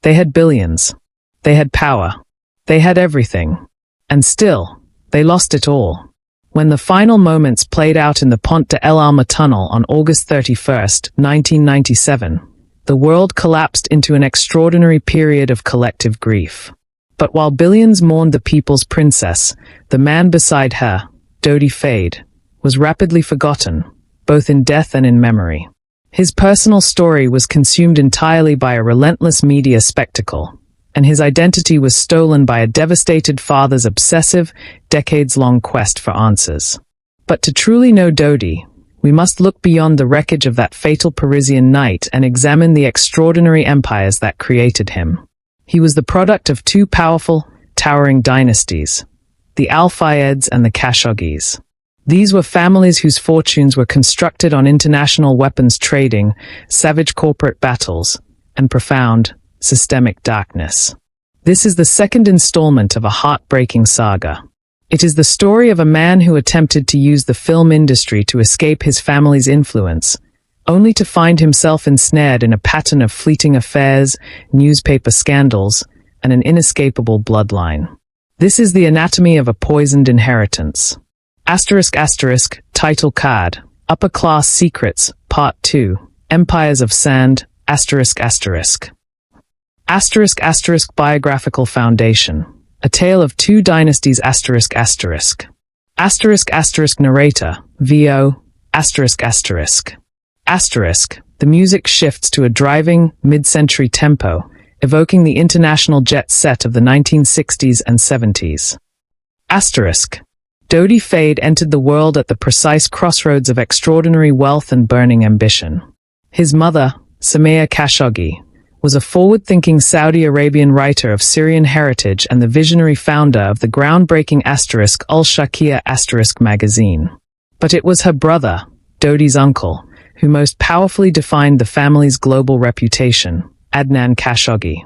They had billions. They had power. They had everything. And still, they lost it all. When the final moments played out in the Pont de El Alma tunnel on August 31st, 1997, the world collapsed into an extraordinary period of collective grief. But while billions mourned the people's princess, the man beside her, Dodi Fayed, was rapidly forgotten, both in death and in memory. His personal story was consumed entirely by a relentless media spectacle, and his identity was stolen by a devastated father's obsessive, decades-long quest for answers. But to truly know Dodi, we must look beyond the wreckage of that fatal Parisian night and examine the extraordinary empires that created him. He was the product of two powerful, towering dynasties, the Al-Fayeds and the Khashoggis. These were families whose fortunes were constructed on international weapons trading, savage corporate battles, and profound, systemic darkness. This is the second installment of a heartbreaking saga. It is the story of a man who attempted to use the film industry to escape his family's influence, only to find himself ensnared in a pattern of fleeting affairs, newspaper scandals, and an inescapable bloodline. This is the anatomy of a poisoned inheritance. ***, title card, Upper Class Secrets, Part 2, Empires of Sand, ***. Biographical Foundation, A Tale of Two Dynasties ***. Narrator, VO, The music shifts to a driving, mid-century tempo, evoking the international jet set of the 1960s and 70s. Dodi Fayed entered the world at the precise crossroads of extraordinary wealth and burning ambition. His mother, Samia Khashoggi, was a forward-thinking Saudi Arabian writer of Syrian heritage and the visionary founder of the groundbreaking Al-Shaqiyya magazine. But it was her brother, Dodi's uncle, who most powerfully defined the family's global reputation, Adnan Khashoggi.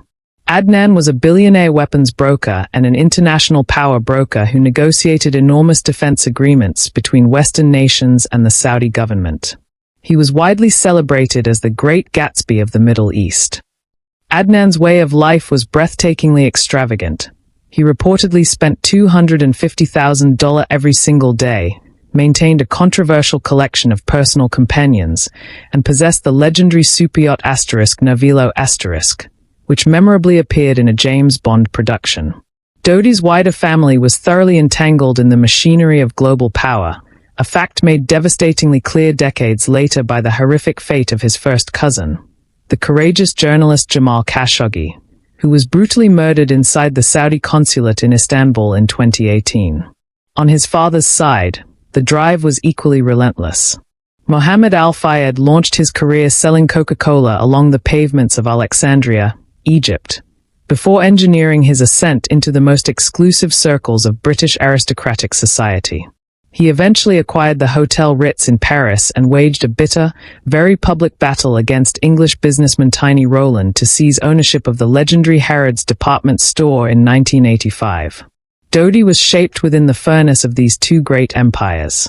Adnan was a billionaire weapons broker and an international power broker who negotiated enormous defense agreements between Western nations and the Saudi government. He was widely celebrated as the Great Gatsby of the Middle East. Adnan's way of life was breathtakingly extravagant. He reportedly spent $250,000 every single day, maintained a controversial collection of personal companions, and possessed the legendary superyacht Navilo ***, which memorably appeared in a James Bond production. Dodi's wider family was thoroughly entangled in the machinery of global power, a fact made devastatingly clear decades later by the horrific fate of his first cousin, the courageous journalist Jamal Khashoggi, who was brutally murdered inside the Saudi consulate in Istanbul in 2018. On his father's side, the drive was equally relentless. Mohammed Al-Fayed launched his career selling Coca-Cola along the pavements of Alexandria, Egypt, before engineering his ascent into the most exclusive circles of British aristocratic society. He eventually acquired the Hotel Ritz in Paris and waged a bitter, very public battle against English businessman Tiny Rowland to seize ownership of the legendary Harrods department store in 1985. Dodi was shaped within the furnace of these two great empires.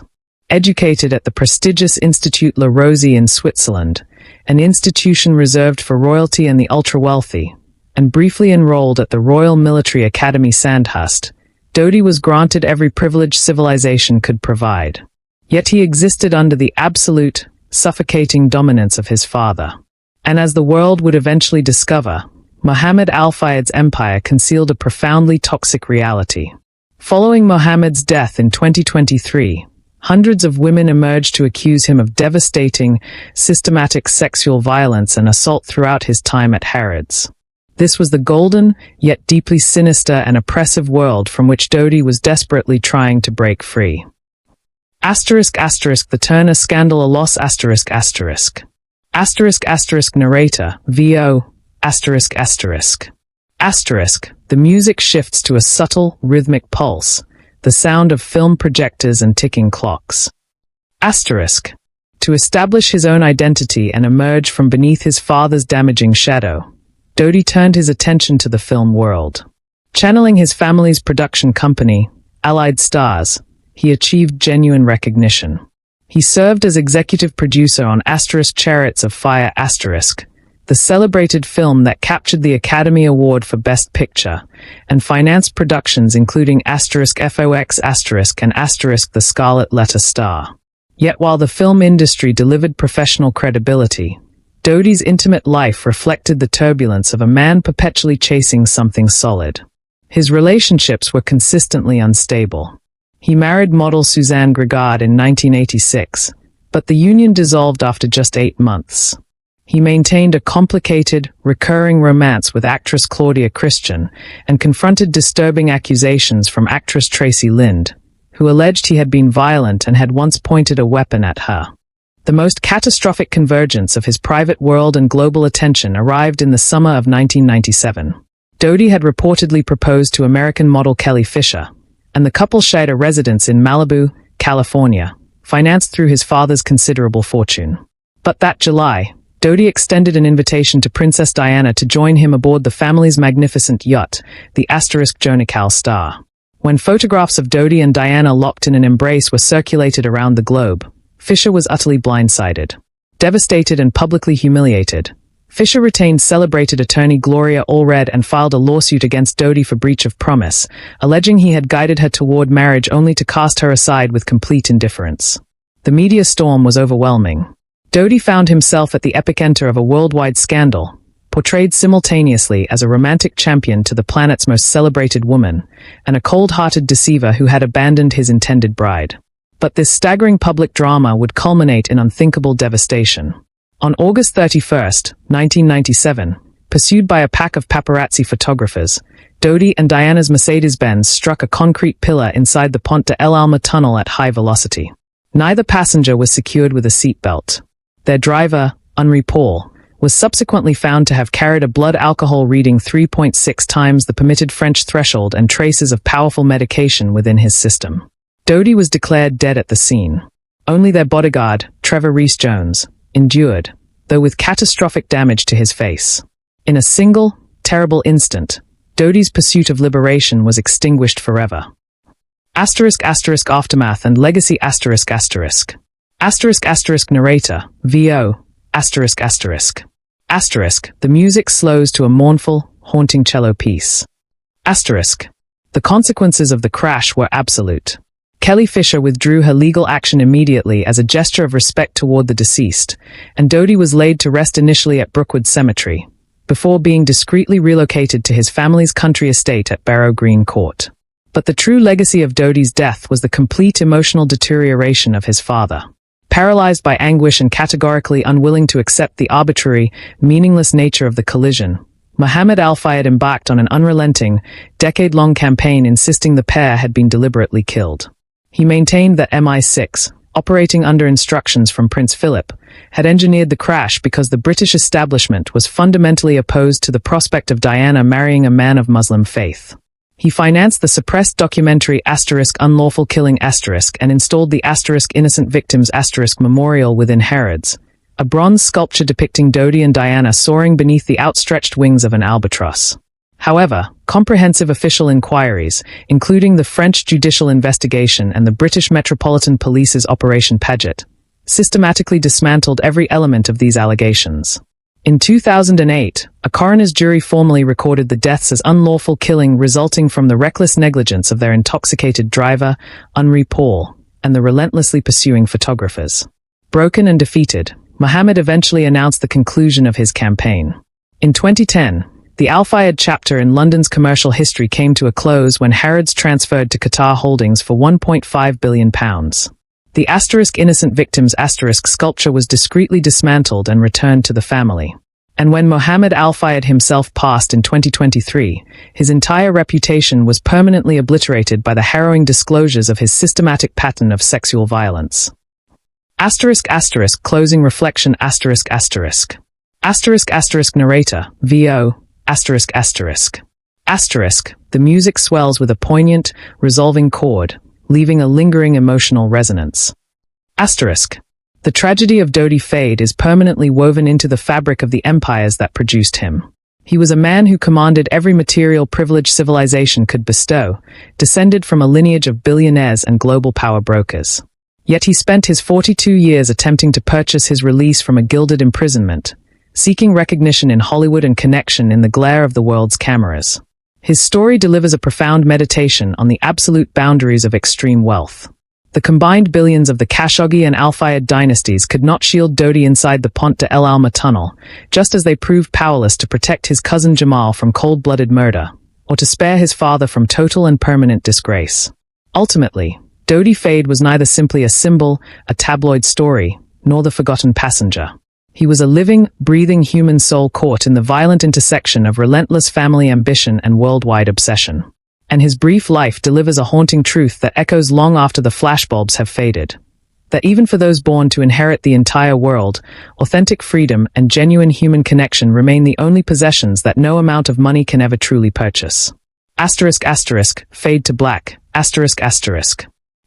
Educated at the prestigious Institut La Rosey in Switzerland, an institution reserved for royalty and the ultra-wealthy, and briefly enrolled at the Royal Military Academy Sandhurst, Dodi was granted every privilege civilization could provide. Yet he existed under the absolute, suffocating dominance of his father. And as the world would eventually discover, Mohammed Al-Fayed's empire concealed a profoundly toxic reality. Following Mohammed's death in 2023, hundreds of women emerged to accuse him of devastating, systematic sexual violence and assault throughout his time at Harrods. This was the golden, yet deeply sinister and oppressive world from which Dodi was desperately trying to break free. The Turner Scandal, a loss ***. Narrator, VO, The music shifts to a subtle, rhythmic pulse, the sound of film projectors and ticking clocks. To establish his own identity and emerge from beneath his father's damaging shadow, Dodi turned his attention to the film world. Channeling his family's production company, Allied Stars, he achieved genuine recognition. He served as executive producer on ***Chariots of Fire***, the celebrated film that captured the Academy Award for Best Picture, and financed productions including *FOX** and * The Scarlet Letter Star. Yet while the film industry delivered professional credibility, Dodi's intimate life reflected the turbulence of a man perpetually chasing something solid. His relationships were consistently unstable. He married model Suzanne Grigard in 1986, but the union dissolved after just 8 months. He maintained a complicated, recurring romance with actress Claudia Christian and confronted disturbing accusations from actress Tracy Lind, who alleged he had been violent and had once pointed a weapon at her. The most catastrophic convergence of his private world and global attention arrived in the summer of 1997. Dodi had reportedly proposed to American model Kelly Fisher, and the couple shared a residence in Malibu, California, financed through his father's considerable fortune. But that July, Dodi extended an invitation to Princess Diana to join him aboard the family's magnificent yacht, the *Jonical Star. When photographs of Dodi and Diana locked in an embrace were circulated around the globe, Fisher was utterly blindsided. Devastated and publicly humiliated, Fisher retained celebrated attorney Gloria Allred and filed a lawsuit against Dodi for breach of promise, alleging he had guided her toward marriage only to cast her aside with complete indifference. The media storm was overwhelming. Dodi found himself at the epicenter of a worldwide scandal, portrayed simultaneously as a romantic champion to the planet's most celebrated woman, and a cold-hearted deceiver who had abandoned his intended bride. But this staggering public drama would culminate in unthinkable devastation. On August 31, 1997, pursued by a pack of paparazzi photographers, Dodi and Diana's Mercedes-Benz struck a concrete pillar inside the Pont de El Alma tunnel at high velocity. Neither passenger was secured with a seatbelt. Their driver, Henri Paul, was subsequently found to have carried a blood alcohol reading 3.6 times the permitted French threshold and traces of powerful medication within his system. Dodi was declared dead at the scene. Only their bodyguard, Trevor Rees-Jones, endured, though with catastrophic damage to his face. In a single, terrible instant, Dodi's pursuit of liberation was extinguished forever. Aftermath and legacy ***. Narrator, VO, The music slows to a mournful, haunting cello piece. The consequences of the crash were absolute. Kelly Fisher withdrew her legal action immediately as a gesture of respect toward the deceased, and Dodi was laid to rest initially at Brookwood Cemetery, before being discreetly relocated to his family's country estate at Barrow Green Court. But the true legacy of Dodi's death was the complete emotional deterioration of his father. Paralyzed by anguish and categorically unwilling to accept the arbitrary, meaningless nature of the collision, Mohammed Al-Fayed embarked on an unrelenting, decade-long campaign insisting the pair had been deliberately killed. He maintained that MI6, operating under instructions from Prince Philip, had engineered the crash because the British establishment was fundamentally opposed to the prospect of Diana marrying a man of Muslim faith. He financed the suppressed documentary *Unlawful Killing* and installed the *Innocent Victims* memorial within Harrods, a bronze sculpture depicting Dodi and Diana soaring beneath the outstretched wings of an albatross. However, comprehensive official inquiries, including the French judicial investigation and the British Metropolitan Police's Operation Paget, systematically dismantled every element of these allegations. In 2008, a coroner's jury formally recorded the deaths as unlawful killing resulting from the reckless negligence of their intoxicated driver, Henri Paul, and the relentlessly pursuing photographers. Broken and defeated, Mohammed eventually announced the conclusion of his campaign. In 2010, the Al-Fayed chapter in London's commercial history came to a close when Harrods transferred to Qatar Holdings for £1.5 billion. The *Innocent Victims* sculpture was discreetly dismantled and returned to the family. And when Mohammed Al-Fayed himself passed in 2023, his entire reputation was permanently obliterated by the harrowing disclosures of his systematic pattern of sexual violence. Closing reflection ***. Narrator, VO, The music swells with a poignant, resolving chord, leaving a lingering emotional resonance. The tragedy of Dodi Fayed is permanently woven into the fabric of the empires that produced him. He was a man who commanded every material privilege civilization could bestow, descended from a lineage of billionaires and global power brokers. Yet he spent his 42 years attempting to purchase his release from a gilded imprisonment, seeking recognition in Hollywood and connection in the glare of the world's cameras. His story delivers a profound meditation on the absolute boundaries of extreme wealth. The combined billions of the Khashoggi and Al Fayed dynasties could not shield Dodi inside the Pont de El Alma tunnel, just as they proved powerless to protect his cousin Jamal from cold-blooded murder, or to spare his father from total and permanent disgrace. Ultimately, Dodi Fayed was neither simply a symbol, a tabloid story, nor the forgotten passenger. He was a living, breathing human soul caught in the violent intersection of relentless family ambition and worldwide obsession. And his brief life delivers a haunting truth that echoes long after the flashbulbs have faded. That even for those born to inherit the entire world, authentic freedom and genuine human connection remain the only possessions that no amount of money can ever truly purchase. Fade to black.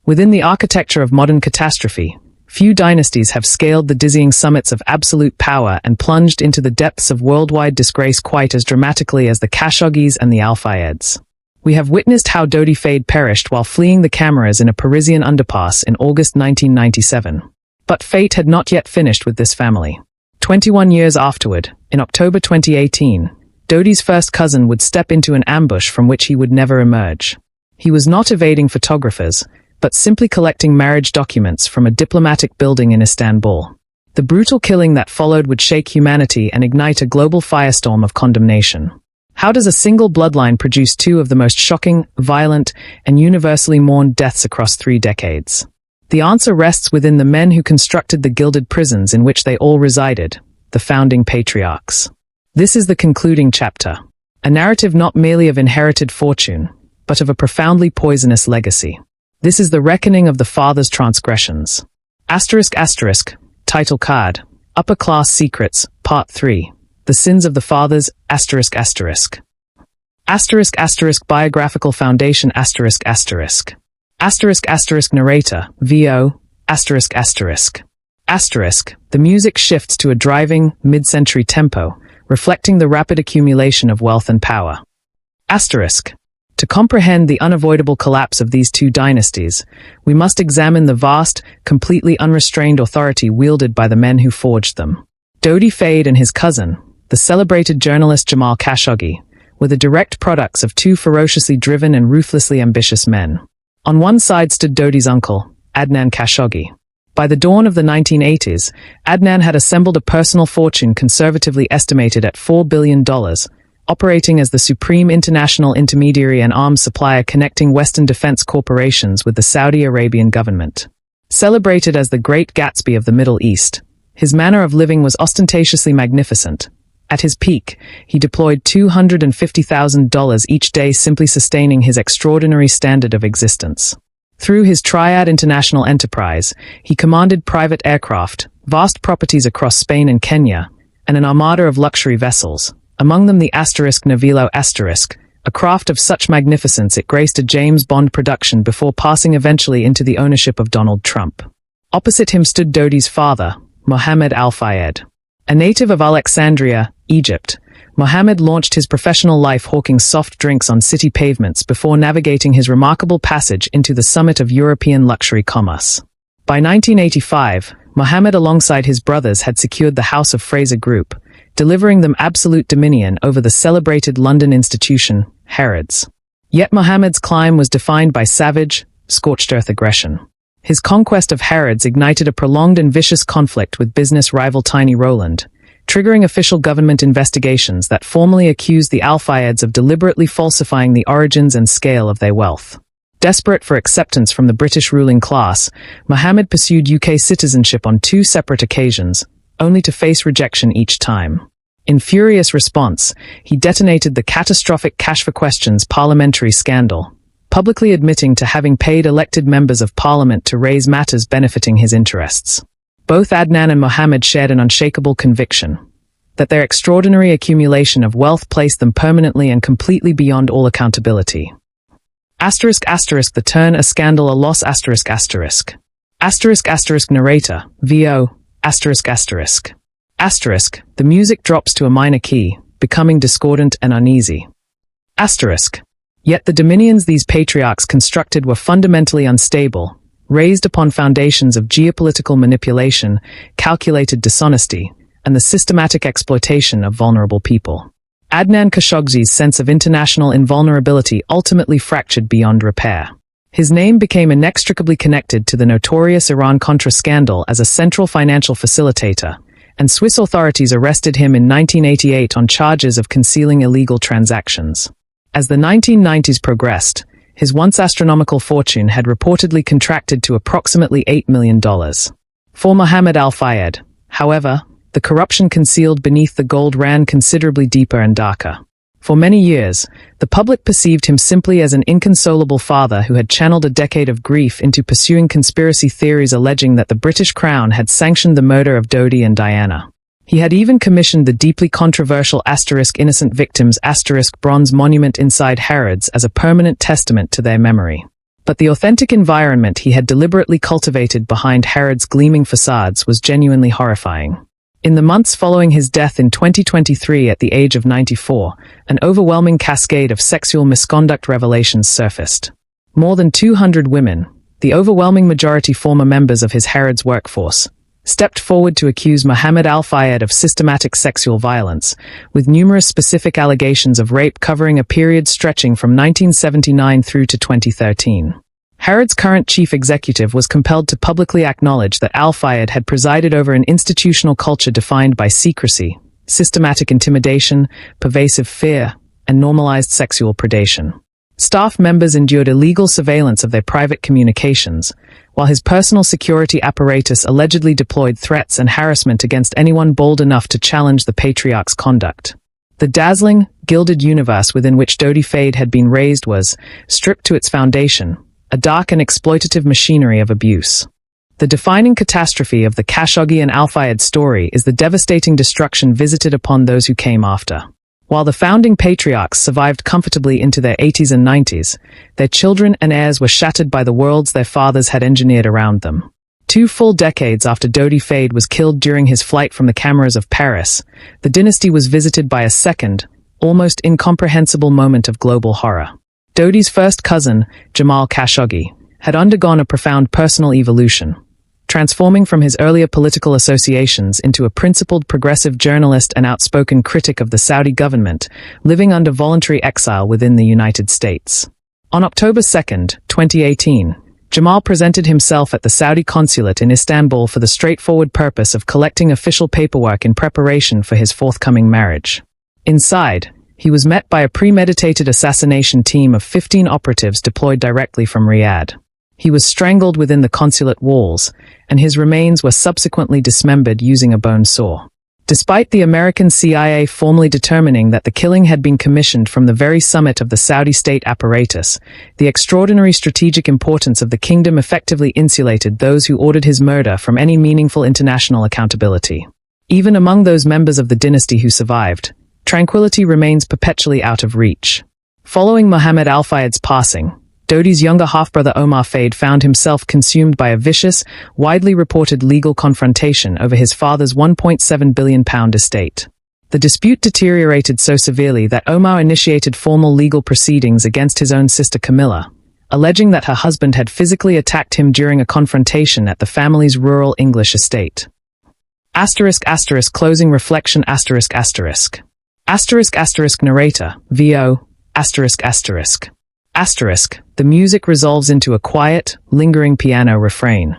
Within the architecture of modern catastrophe, few dynasties have scaled the dizzying summits of absolute power and plunged into the depths of worldwide disgrace quite as dramatically as the Khashoggis and the Al Fayeds. We have witnessed how Dodi Fayed perished while fleeing the cameras in a Parisian underpass in August 1997. But fate had not yet finished with this family. 21 years afterward, in October 2018, Dodi's first cousin would step into an ambush from which he would never emerge. He was not evading photographers, but simply collecting marriage documents from a diplomatic building in Istanbul. The brutal killing that followed would shake humanity and ignite a global firestorm of condemnation. How does a single bloodline produce two of the most shocking, violent, and universally mourned deaths across 3 decades? The answer rests within the men who constructed the gilded prisons in which they all resided, the founding patriarchs. This is the concluding chapter, a narrative not merely of inherited fortune, but of a profoundly poisonous legacy. This is the reckoning of the father's transgressions. ***, title card, Upper Class Secrets, Part 3. The Sins of the Fathers, ****. Biographical Foundation, ****. Narrator, VO, The music shifts to a driving, mid-century tempo, reflecting the rapid accumulation of wealth and power. To comprehend the unavoidable collapse of these two dynasties, we must examine the vast, completely unrestrained authority wielded by the men who forged them. Dodi Fayed and his cousin, the celebrated journalist Jamal Khashoggi, were the direct products of two ferociously driven and ruthlessly ambitious men. On one side stood Dodi's uncle, Adnan Khashoggi. By the dawn of the 1980s, Adnan had assembled a personal fortune conservatively estimated at $4 billion, operating as the supreme international intermediary and arms supplier connecting Western defense corporations with the Saudi Arabian government. Celebrated as the Great Gatsby of the Middle East, his manner of living was ostentatiously magnificent. At his peak, he deployed $250,000 each day, simply sustaining his extraordinary standard of existence. Through his Triad International enterprise, he commanded private aircraft, vast properties across Spain and Kenya, and an armada of luxury vessels, among them the Navilo ***, a craft of such magnificence it graced a James Bond production before passing eventually into the ownership of Donald Trump. Opposite him stood Dodi's father, Mohammed Al Fayed. A native of Alexandria, Egypt, Mohammed launched his professional life hawking soft drinks on city pavements before navigating his remarkable passage into the summit of European luxury commerce. By 1985, Mohammed alongside his brothers had secured the House of Fraser Group, delivering them absolute dominion over the celebrated London institution, Harrods. Yet Mohammed's climb was defined by savage, scorched-earth aggression. His conquest of Harrods ignited a prolonged and vicious conflict with business rival Tiny Rowland, triggering official government investigations that formally accused the Al Fayeds of deliberately falsifying the origins and scale of their wealth. Desperate for acceptance from the British ruling class, Mohammed pursued UK citizenship on 2 separate occasions, only to face rejection each time. In furious response, he detonated the catastrophic Cash for Questions parliamentary scandal, publicly admitting to having paid elected members of parliament to raise matters benefiting his interests. Both Adnan and Mohammed shared an unshakable conviction that their extraordinary accumulation of wealth placed them permanently and completely beyond all accountability. The turn a scandal a loss ****. Narrator, VO, The music drops to a minor key, becoming discordant and uneasy. Yet the dominions these patriarchs constructed were fundamentally unstable, raised upon foundations of geopolitical manipulation, calculated dishonesty, and the systematic exploitation of vulnerable people. Adnan Khashoggi's sense of international invulnerability ultimately fractured beyond repair. His name became inextricably connected to the notorious Iran-Contra scandal as a central financial facilitator, and Swiss authorities arrested him in 1988 on charges of concealing illegal transactions. As the 1990s progressed, his once astronomical fortune had reportedly contracted to approximately $8 million. For Mohammed al-Fayed, however, the corruption concealed beneath the gold ran considerably deeper and darker. For many years, the public perceived him simply as an inconsolable father who had channeled a decade of grief into pursuing conspiracy theories alleging that the British Crown had sanctioned the murder of Dodi and Diana. He had even commissioned the deeply controversial *Innocent Victims* bronze monument inside Harrods as a permanent testament to their memory. But the authentic environment he had deliberately cultivated behind Harrods' gleaming facades was genuinely horrifying. In the months following his death in 2023 at the age of 94, an overwhelming cascade of sexual misconduct revelations surfaced. More than 200 women, the overwhelming majority former members of his Harrods workforce, stepped forward to accuse Mohammed al-Fayed of systematic sexual violence, with numerous specific allegations of rape covering a period stretching from 1979 through to 2013. Harrods' current chief executive was compelled to publicly acknowledge that al-Fayed had presided over an institutional culture defined by secrecy, systematic intimidation, pervasive fear, and normalized sexual predation. Staff members endured illegal surveillance of their private communications, while his personal security apparatus allegedly deployed threats and harassment against anyone bold enough to challenge the patriarch's conduct. The dazzling, gilded universe within which Dodi Fayed had been raised was, stripped to its foundation, a dark and exploitative machinery of abuse. The defining catastrophe of the Khashoggi and al-Fayed story is the devastating destruction visited upon those who came after. While the founding patriarchs survived comfortably into their 80s and 90s, their children and heirs were shattered by the worlds their fathers had engineered around them. 2 full decades after Dodi Fayed was killed during his flight from the cameras of Paris, the dynasty was visited by a second, almost incomprehensible moment of global horror. Dodi's first cousin, Jamal Khashoggi, had undergone a profound personal evolution, transforming from his earlier political associations into a principled progressive journalist and outspoken critic of the Saudi government, living under voluntary exile within the United States. On October 2, 2018, Jamal presented himself at the Saudi consulate in Istanbul for the straightforward purpose of collecting official paperwork in preparation for his forthcoming marriage. Inside, he was met by a premeditated assassination team of 15 operatives deployed directly from Riyadh. He was strangled within the consulate walls, and his remains were subsequently dismembered using a bone saw. Despite the American CIA formally determining that the killing had been commissioned from the very summit of the Saudi state apparatus, the extraordinary strategic importance of the kingdom effectively insulated those who ordered his murder from any meaningful international accountability. Even among those members of the dynasty who survived, tranquility remains perpetually out of reach. Following Mohammed al-Fayed's passing, Dodi's younger half-brother Omar Fayed found himself consumed by a vicious, widely reported legal confrontation over his father's £1.7 billion estate. The dispute deteriorated so severely that Omar initiated formal legal proceedings against his own sister Camilla, alleging that her husband had physically attacked him during a confrontation at the family's rural English estate. Closing reflection narrator, VO, the music resolves into a quiet, lingering piano refrain.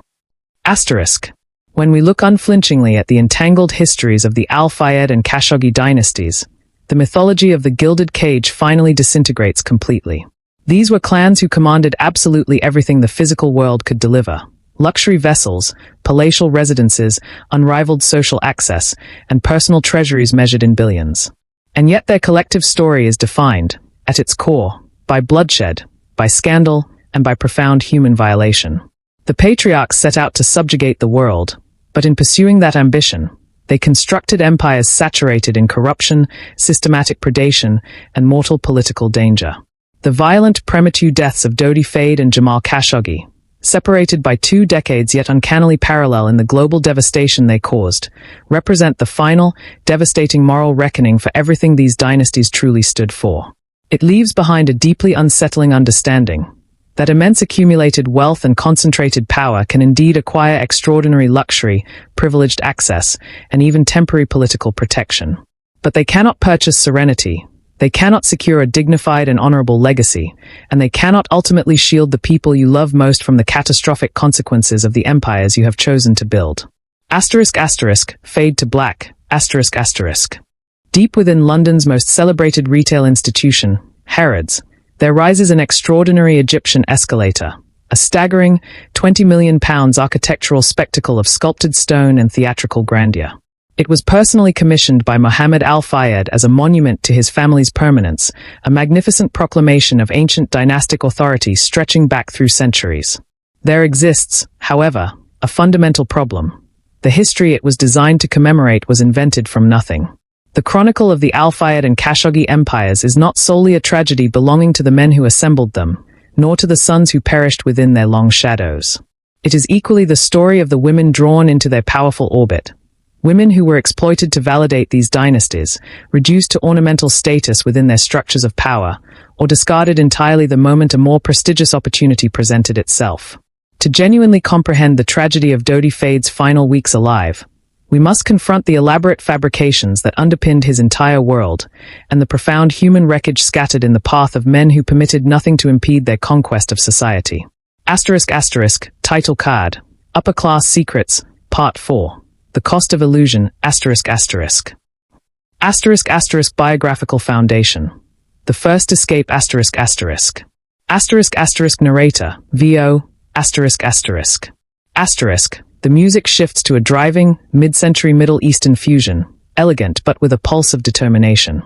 When we look unflinchingly at the entangled histories of the al-Fayed and Khashoggi dynasties, the mythology of the Gilded Cage finally disintegrates completely. These were clans who commanded absolutely everything the physical world could deliver: luxury vessels, palatial residences, unrivaled social access, and personal treasuries measured in billions. And yet their collective story is defined, at its core, by bloodshed, by scandal, and by profound human violation. The patriarchs set out to subjugate the world, but in pursuing that ambition, they constructed empires saturated in corruption, systematic predation, and mortal political danger. The violent, premature deaths of Dodi Fayed and Jamal Khashoggi, separated by 2 decades yet uncannily parallel in the global devastation they caused, represent the final, devastating moral reckoning for everything these dynasties truly stood for. It leaves behind a deeply unsettling understanding that immense accumulated wealth and concentrated power can indeed acquire extraordinary luxury, privileged access, and even temporary political protection. But they cannot purchase serenity, they cannot secure a dignified and honorable legacy, and they cannot ultimately shield the people you love most from the catastrophic consequences of the empires you have chosen to build. Fade to black. Deep within London's most celebrated retail institution, Harrods, there rises an extraordinary Egyptian escalator, a staggering £20 million architectural spectacle of sculpted stone and theatrical grandeur. It was personally commissioned by Mohammed al-Fayed as a monument to his family's permanence, a magnificent proclamation of ancient dynastic authority stretching back through centuries. There exists, however, a fundamental problem. The history it was designed to commemorate was invented from nothing. The chronicle of the Al-Fayed and Khashoggi empires is not solely a tragedy belonging to the men who assembled them, nor to the sons who perished within their long shadows. It is equally the story of the women drawn into their powerful orbit. Women who were exploited to validate these dynasties, reduced to ornamental status within their structures of power, or discarded entirely the moment a more prestigious opportunity presented itself. To genuinely comprehend the tragedy of Dodi Fayed's final weeks alive, we must confront the elaborate fabrications that underpinned his entire world, and the profound human wreckage scattered in the path of men who permitted nothing to impede their conquest of society. Title card. Upper Class Secrets, Part 4. The Cost of Illusion, Biographical Foundation. The First Escape, Narrator, VO, The music shifts to a driving, mid-century Middle Eastern fusion, elegant but with a pulse of determination.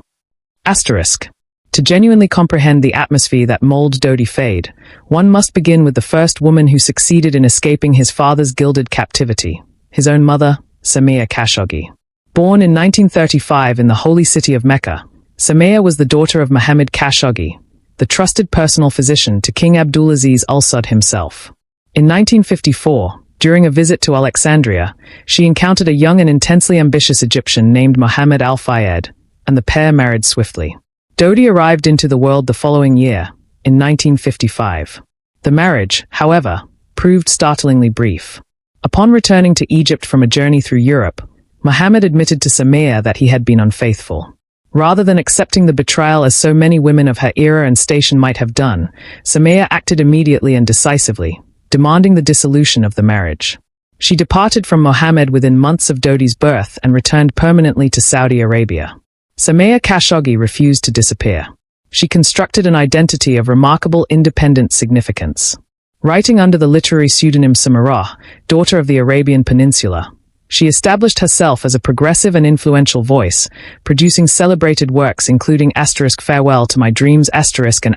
To genuinely comprehend the atmosphere that molded Dodi Fayed, one must begin with the first woman who succeeded in escaping his father's gilded captivity, his own mother, Samiya Khashoggi. Born in 1935 in the holy city of Mecca, Samiya was the daughter of Mohammed Khashoggi, the trusted personal physician to King Abdulaziz Al-Saud himself. In 1954, during a visit to Alexandria, she encountered a young and intensely ambitious Egyptian named Mohammed al-Fayed, and the pair married swiftly. Dodi arrived into the world the following year, in 1955. The marriage, however, proved startlingly brief. Upon returning to Egypt from a journey through Europe, Mohammed admitted to Samiya that he had been unfaithful. Rather than accepting the betrayal as so many women of her era and station might have done, Samiya acted immediately and decisively, demanding the dissolution of the marriage. She departed from Mohammed within months of Dodi's birth and returned permanently to Saudi Arabia. Samiya Khashoggi refused to disappear. She constructed an identity of remarkable independent significance. Writing under the literary pseudonym Samarah, daughter of the Arabian Peninsula, she established herself as a progressive and influential voice, producing celebrated works including Farewell to My Dreams and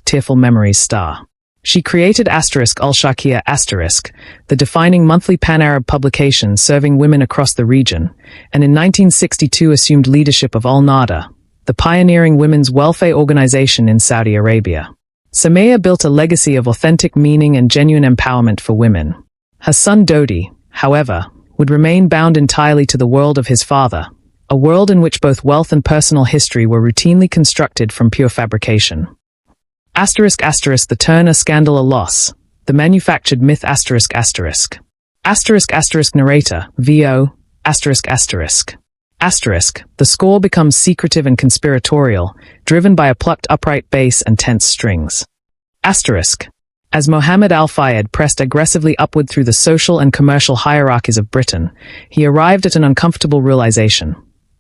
Tearful Memories . She created Al-Shakia the defining monthly pan-Arab publication serving women across the region, and in 1962 assumed leadership of Al-Nada, the pioneering women's welfare organization in Saudi Arabia. Samiya built a legacy of authentic meaning and genuine empowerment for women. Her son Dodi, however, would remain bound entirely to the world of his father, a world in which both wealth and personal history were routinely constructed from pure fabrication. The Turner Scandal, a Loss, The Manufactured Myth, Narrator, VO, The score becomes secretive and conspiratorial, driven by a plucked upright bass and tense strings. As Mohammed al-Fayed pressed aggressively upward through the social and commercial hierarchies of Britain, he arrived at an uncomfortable realization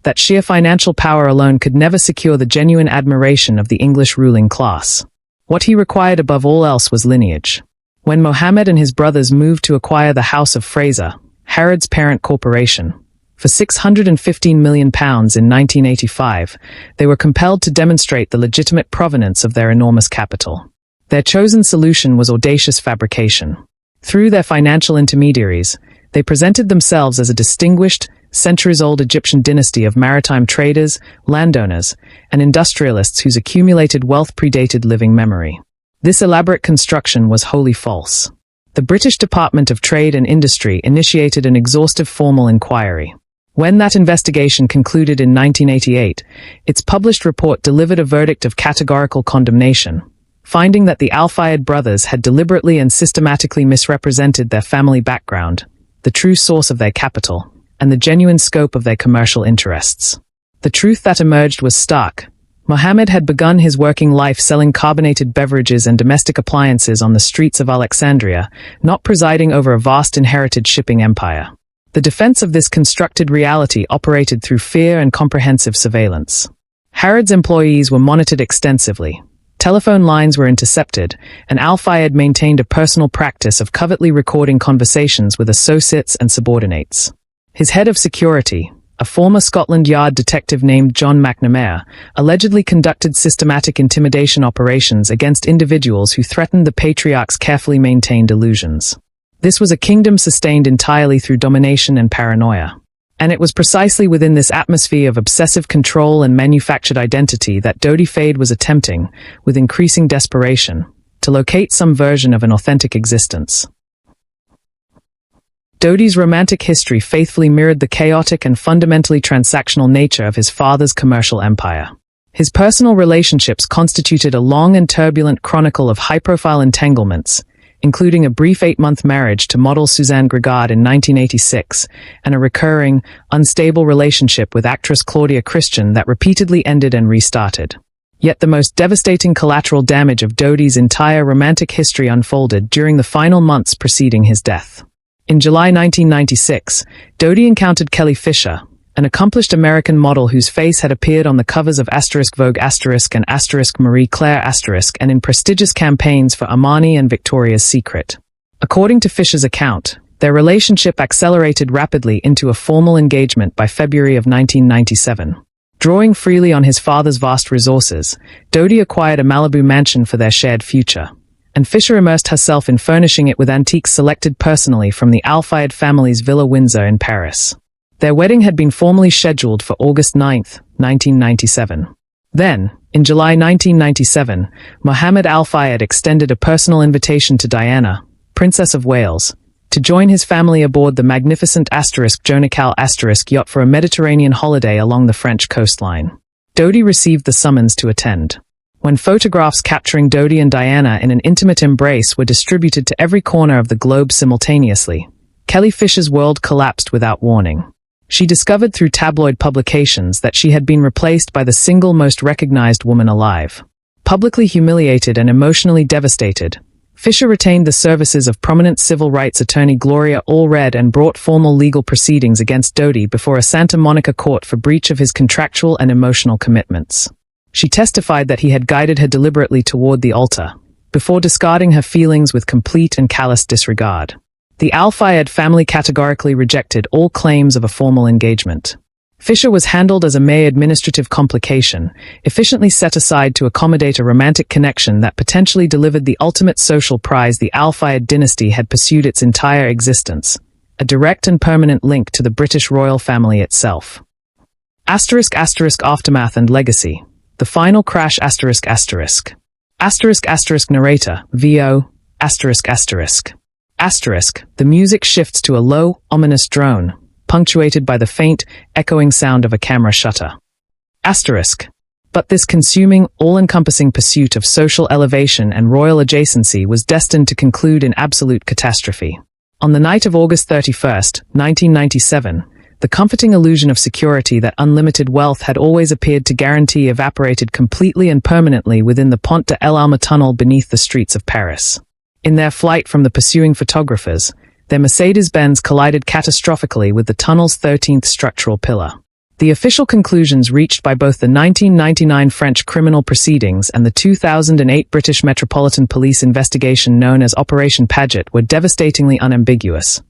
that sheer financial power alone could never secure the genuine admiration of the English ruling class. What he required above all else was lineage. When Mohammed and his brothers moved to acquire the House of Fraser, Harrods' parent corporation, for £615 million in 1985, they were compelled to demonstrate the legitimate provenance of their enormous capital. Their chosen solution was audacious fabrication. Through their financial intermediaries, they presented themselves as a distinguished, centuries-old Egyptian dynasty of maritime traders, landowners, and industrialists whose accumulated wealth predated living memory. This elaborate construction was wholly false. The British Department of Trade and Industry initiated an exhaustive formal inquiry. When that investigation concluded in 1988, its published report delivered a verdict of categorical condemnation, Finding that the Al-Fayed brothers had deliberately and systematically misrepresented their family background, the true source of their capital, and the genuine scope of their commercial interests. The truth that emerged was stark. Mohammed had begun his working life selling carbonated beverages and domestic appliances on the streets of Alexandria, not presiding over a vast inherited shipping empire. The defense of this constructed reality operated through fear and comprehensive surveillance. Harrods' employees were monitored extensively. Telephone lines were intercepted, and Al-Fayed maintained a personal practice of covertly recording conversations with associates and subordinates. His head of security, a former Scotland Yard detective named John McNamara, allegedly conducted systematic intimidation operations against individuals who threatened the patriarch's carefully maintained illusions. This was a kingdom sustained entirely through domination and paranoia. And it was precisely within this atmosphere of obsessive control and manufactured identity that Dodi Fayed was attempting, with increasing desperation, to locate some version of an authentic existence. Dodi's romantic history faithfully mirrored the chaotic and fundamentally transactional nature of his father's commercial empire. His personal relationships constituted a long and turbulent chronicle of high-profile entanglements, including a brief 8-month marriage to model Suzanne Gregard in 1986, and a recurring, unstable relationship with actress Claudia Christian that repeatedly ended and restarted. Yet the most devastating collateral damage of Dodi's entire romantic history unfolded during the final months preceding his death. In July 1996, Dodi encountered Kelly Fisher, an accomplished American model whose face had appeared on the covers of Vogue and Marie Claire and in prestigious campaigns for Armani and Victoria's Secret. According to Fisher's account, their relationship accelerated rapidly into a formal engagement by February of 1997. Drawing freely on his father's vast resources, Dodi acquired a Malibu mansion for their shared future, and Fisher immersed herself in furnishing it with antiques selected personally from the Al-Fayed family's Villa Windsor in Paris. Their wedding had been formally scheduled for August 9, 1997. Then, in July 1997, Mohammed Al-Fayed extended a personal invitation to Diana, Princess of Wales, to join his family aboard the magnificent Jonacal yacht for a Mediterranean holiday along the French coastline. Dodi received the summons to attend. When photographs capturing Dodi and Diana in an intimate embrace were distributed to every corner of the globe simultaneously, Kelly Fisher's world collapsed without warning. She discovered through tabloid publications that she had been replaced by the single most recognized woman alive. Publicly humiliated and emotionally devastated, Fisher retained the services of prominent civil rights attorney Gloria Allred and brought formal legal proceedings against Dodi before a Santa Monica court for breach of his contractual and emotional commitments. She testified that he had guided her deliberately toward the altar, before discarding her feelings with complete and callous disregard. The Al-Fayed family categorically rejected all claims of a formal engagement. Fisher was handled as a mere administrative complication, efficiently set aside to accommodate a romantic connection that potentially delivered the ultimate social prize the Al-Fayed dynasty had pursued its entire existence, a direct and permanent link to the British royal family itself. Aftermath and legacy. The final crash narrator, VO, the music shifts to a low, ominous drone, punctuated by the faint, echoing sound of a camera shutter. But this consuming, all-encompassing pursuit of social elevation and royal adjacency was destined to conclude in absolute catastrophe. On the night of August 31, 1997, the comforting illusion of security that unlimited wealth had always appeared to guarantee evaporated completely and permanently within the Pont de l'Alma tunnel beneath the streets of Paris. In their flight from the pursuing photographers, their Mercedes-Benz collided catastrophically with the tunnel's 13th structural pillar. The official conclusions reached by both the 1999 French criminal proceedings and the 2008 British Metropolitan Police investigation known as Operation Paget were devastatingly unambiguous.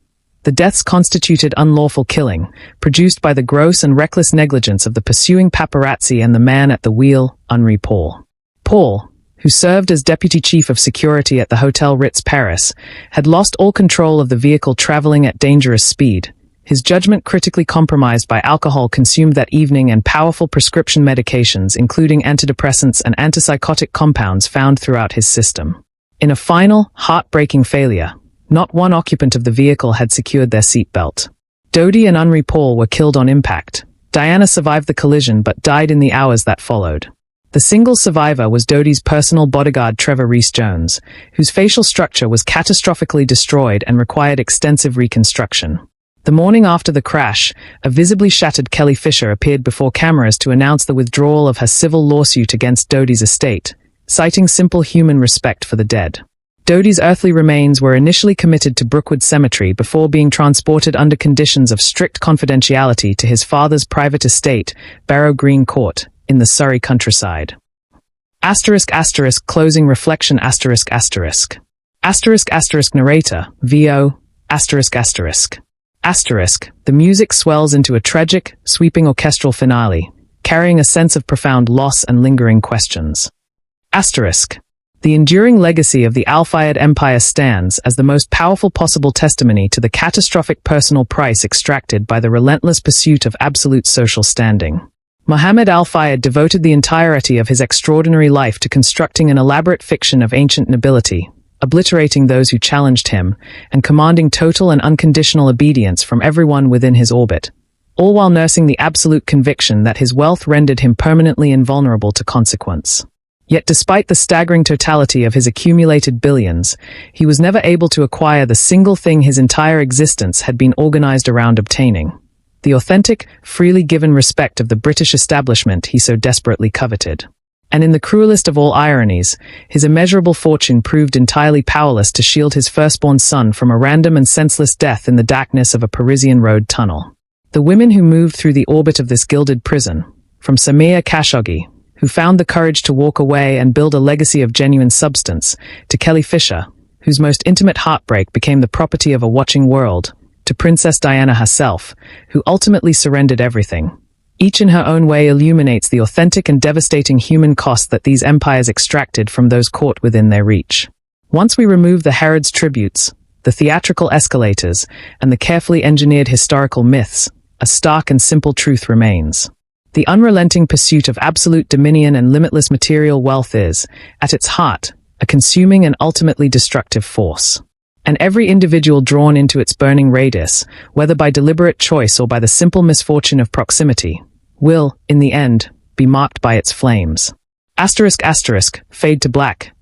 The deaths constituted unlawful killing, produced by the gross and reckless negligence of the pursuing paparazzi and the man at the wheel, Henri Paul. Paul, who served as deputy chief of security at the Hotel Ritz Paris, had lost all control of the vehicle traveling at dangerous speed, his judgment critically compromised by alcohol consumed that evening and powerful prescription medications including antidepressants and antipsychotic compounds found throughout his system. In a final, heartbreaking failure, not one occupant of the vehicle had secured their seatbelt. Dodi and Henri Paul were killed on impact. Diana survived the collision but died in the hours that followed. The single survivor was Dodi's personal bodyguard Trevor Rees-Jones, whose facial structure was catastrophically destroyed and required extensive reconstruction. The morning after the crash, a visibly shattered Kelly Fisher appeared before cameras to announce the withdrawal of her civil lawsuit against Dodi's estate, citing simple human respect for the dead. Dodi's earthly remains were initially committed to Brookwood Cemetery before being transported under conditions of strict confidentiality to his father's private estate, Barrow Green Court, in the Surrey countryside. Closing reflection narrator, VO, the music swells into a tragic, sweeping orchestral finale, carrying a sense of profound loss and lingering questions. The enduring legacy of the Al Fayed Empire stands as the most powerful possible testimony to the catastrophic personal price extracted by the relentless pursuit of absolute social standing. Mohammed Al Fayed devoted the entirety of his extraordinary life to constructing an elaborate fiction of ancient nobility, obliterating those who challenged him, and commanding total and unconditional obedience from everyone within his orbit, all while nursing the absolute conviction that his wealth rendered him permanently invulnerable to consequence. Yet despite the staggering totality of his accumulated billions, he was never able to acquire the single thing his entire existence had been organized around obtaining: the authentic, freely given respect of the British establishment he so desperately coveted. And in the cruelest of all ironies, his immeasurable fortune proved entirely powerless to shield his firstborn son from a random and senseless death in the darkness of a Parisian road tunnel. The women who moved through the orbit of this gilded prison, from Samia Khashoggi, who found the courage to walk away and build a legacy of genuine substance, to Kelly Fisher, whose most intimate heartbreak became the property of a watching world, to Princess Diana herself, who ultimately surrendered everything. Each in her own way illuminates the authentic and devastating human cost that these empires extracted from those caught within their reach. Once we remove the Herod's tributes, the theatrical escalators, and the carefully engineered historical myths, a stark and simple truth remains. The unrelenting pursuit of absolute dominion and limitless material wealth is, at its heart, a consuming and ultimately destructive force. And every individual drawn into its burning radius, whether by deliberate choice or by the simple misfortune of proximity, will, in the end, be marked by its flames. Fade to black,